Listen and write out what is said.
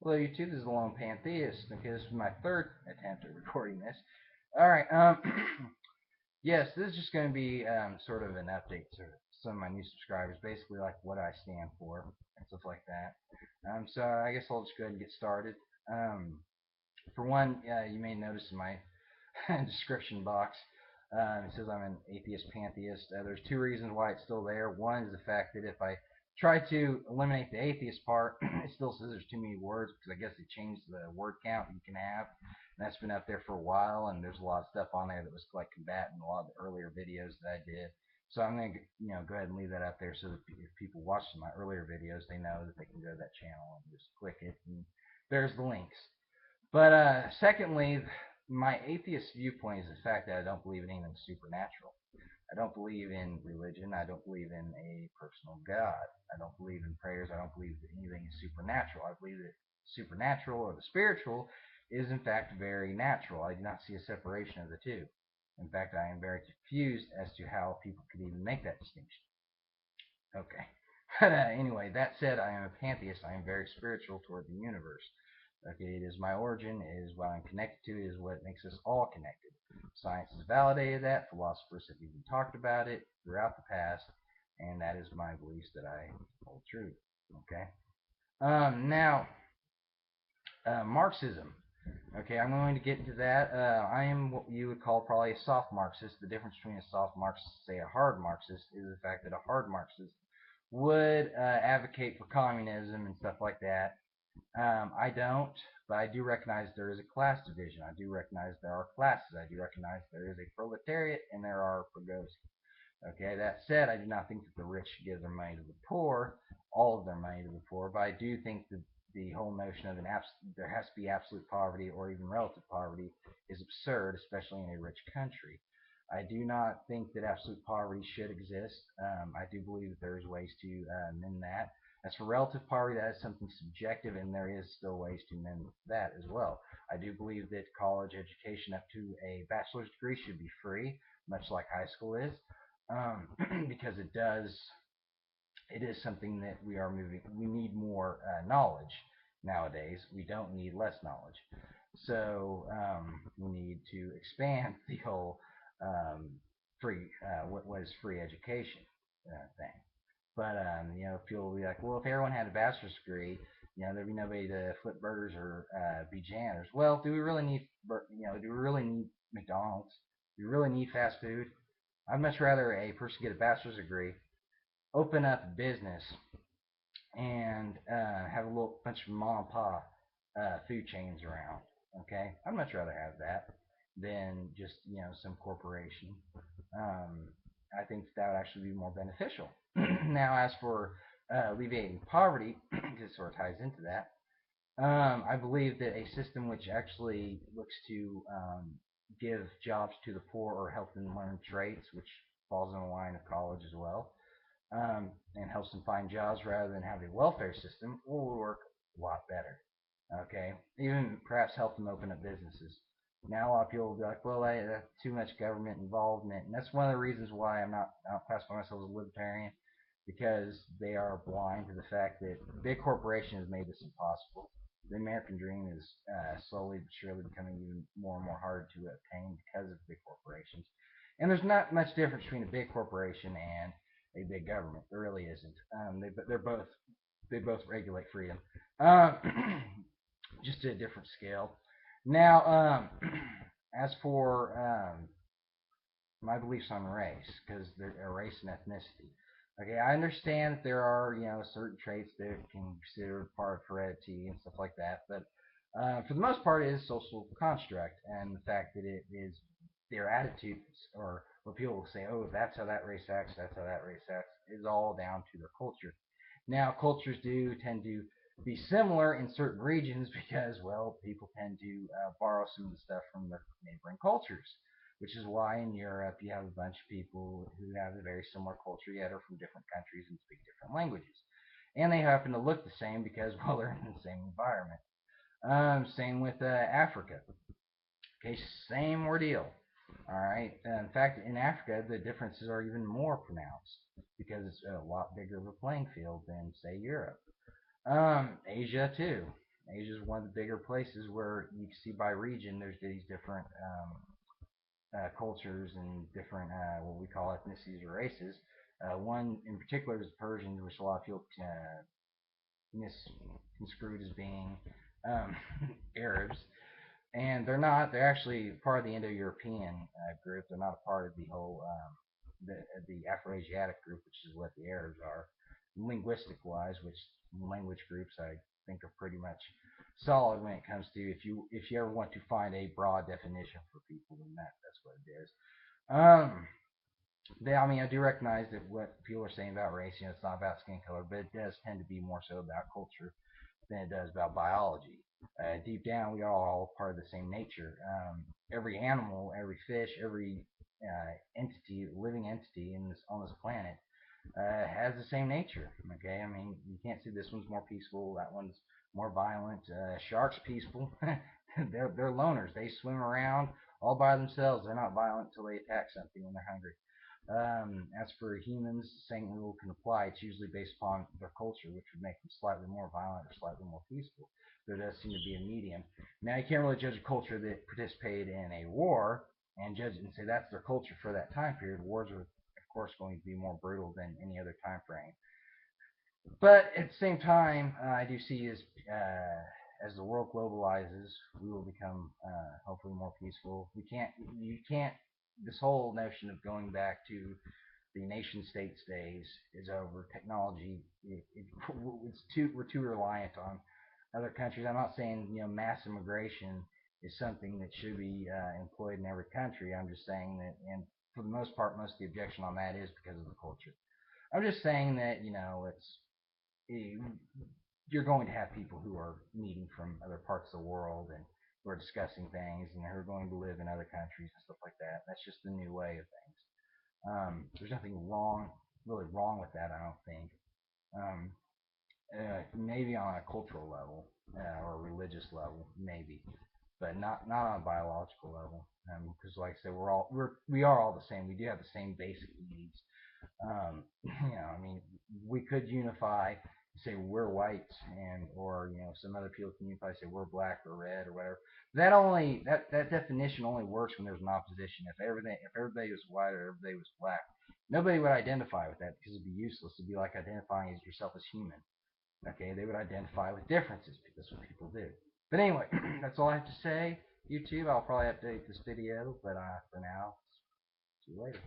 Hello, YouTube. This is the Lone Pantheist. Okay, this is my third attempt at recording this. All right. Yes, this is just going to be sort of an update to some of my new subscribers, basically like what I stand for and stuff like that. So I guess I'll just go ahead and get started. Um, for one, you may notice in my description box, it says I'm an atheist pantheist. There's two reasons why it's still there. One is the fact that if I try to eliminate the atheist part, it still says there's too many words because I guess they changed the word count you can have. And that's been up there for a while, and there's a lot of stuff on there that was like combating a lot of the earlier videos that I did. So I'm gonna, go ahead and leave that up there so that if people watch my earlier videos, they know that they can go to that channel and just click it, and there's the links. But secondly, my atheist viewpoint is the fact that I don't believe in anything supernatural. I don't believe in religion. I don't believe in a personal God. I don't believe in prayers. I don't believe that anything is supernatural. I believe that supernatural or the spiritual is in fact very natural. I do not see a separation of the two. In fact, I am very confused as to how people could even make that distinction. Okay. But anyway, that said, I am a pantheist. I am very spiritual toward the universe. Okay, it is my origin, it is what I'm connected to, it is what makes us all connected. Science has validated that, philosophers have even talked about it throughout the past, and that is my beliefs that I hold true. Okay? Now, Marxism. Okay, I'm going to get into that. I am what you would call probably a soft Marxist. The difference between a soft Marxist and, say, a hard Marxist is the fact that a hard Marxist would advocate for communism and stuff like that. I don't, but I do recognize there is a class division. I do recognize there are classes. I do recognize there is a proletariat and there are progressives. Okay, that said, I do not think that the rich should give their money to the poor, all of their money to the poor, but I do think that the whole notion of there has to be absolute poverty or even relative poverty is absurd, especially in a rich country. I do not think that absolute poverty should exist. I do believe that there's ways to mend that. As for relative poverty, that is something subjective, and there is still ways to mend that as well. I do believe that college education up to a bachelor's degree should be free, much like high school is, because it is something that we are moving. We need more knowledge nowadays. We don't need less knowledge. So we need to expand the whole free what is free education thing. But people will be like, well, if everyone had a bachelor's degree, there'd be nobody to flip burgers or be janitors. Well, do we really need, do we really need McDonald's? Do we really need fast food? I'd much rather a person get a bachelor's degree, open up a business, and have a little bunch of mom and pop food chains around. Okay, I'd much rather have that than just some corporation. Um, I think that would actually be more beneficial. Now, as for alleviating poverty, because it sort of ties into that, I believe that a system which actually looks to give jobs to the poor or help them learn trades, which falls in the line of college as well, and helps them find jobs rather than have a welfare system, will work a lot better. Okay, even perhaps help them open up businesses. Now a lot of people will be like, well, that's too much government involvement, and that's one of the reasons why I don't classify myself as a libertarian, because they are blind to the fact that big corporations have made this impossible. The American dream is slowly but surely becoming even more and more hard to obtain because of big corporations. And there's not much difference between a big corporation and a big government. There really isn't. They both regulate freedom, um, just to a different scale. Now, as for my beliefs on race, because they're race and ethnicity. Okay, I understand that there are certain traits that can be considered part of heredity and stuff like that, but for the most part, it is social construct, and the fact that it is their attitudes or what people will say, oh, that's how that race acts, that's how that race acts, is all down to their culture. Now, cultures do tend to be similar in certain regions because, well, people tend to borrow some of the stuff from their neighboring cultures, which is why in Europe you have a bunch of people who have a very similar culture yet are from different countries and speak different languages. And they happen to look the same because, well, they're in the same environment. Same with Africa. Okay, same ordeal. All right. In fact, in Africa, the differences are even more pronounced because it's a lot bigger of a playing field than, say, Europe. Asia too. Asia is one of the bigger places where you can see by region there's these different cultures and different what we call ethnicities or races. One in particular is the Persians, which a lot of people misconstrued as being um, Arabs, and they're not. They're actually part of the Indo-European group. They're not a part of the whole the Afro-Asiatic group, which is what the Arabs are, linguistic-wise. Which language groups I think are pretty much solid when it comes to if you ever want to find a broad definition for people, then that's what it is. Um, I mean, I do recognize that what people are saying about race, it's not about skin color, but it does tend to be more so about culture than it does about biology. Deep down, we are all part of the same nature. Every animal, every fish, every entity, living entity on this planet, has the same nature. Okay, I mean, you can't say this one's more peaceful, that one's more violent. Sharks peaceful. They're loners. They swim around all by themselves. They're not violent until they attack something when they're hungry. As for humans, the same rule can apply. It's usually based upon their culture, which would make them slightly more violent or slightly more peaceful. There does seem to be a medium. Now, you can't really judge a culture that participated in a war and judge it and say that's their culture for that time period. Wars are, of course, going to be more brutal than any other time frame. But at the same time, I do see as the world globalizes, we will become hopefully more peaceful. You can't. This whole notion of going back to the nation states days is over. Technology, we're too reliant on other countries. I'm not saying mass immigration is something that should be employed in every country. I'm just saying that, and for the most part, most of the objection on that is because of the culture. I'm just saying that you're going to have people who are meeting from other parts of the world and who are discussing things and who are going to live in other countries and stuff like that. That's just the new way of things. There's nothing really wrong with that, I don't think. Um, Maybe on a cultural level or a religious level, maybe, but not on a biological level. Because, like I said, we are all the same. We do have the same basic needs. I mean, we could unify, say we're white, and or some other people can unify, say we're black or red or whatever. That definition only works when there's an opposition. If everybody was white or everybody was black, nobody would identify with that because it'd be useless. It'd be like identifying as yourself as human. Okay, they would identify with differences because that's what people do. But anyway, that's all I have to say. YouTube, I'll probably update this video, but for now, see you later.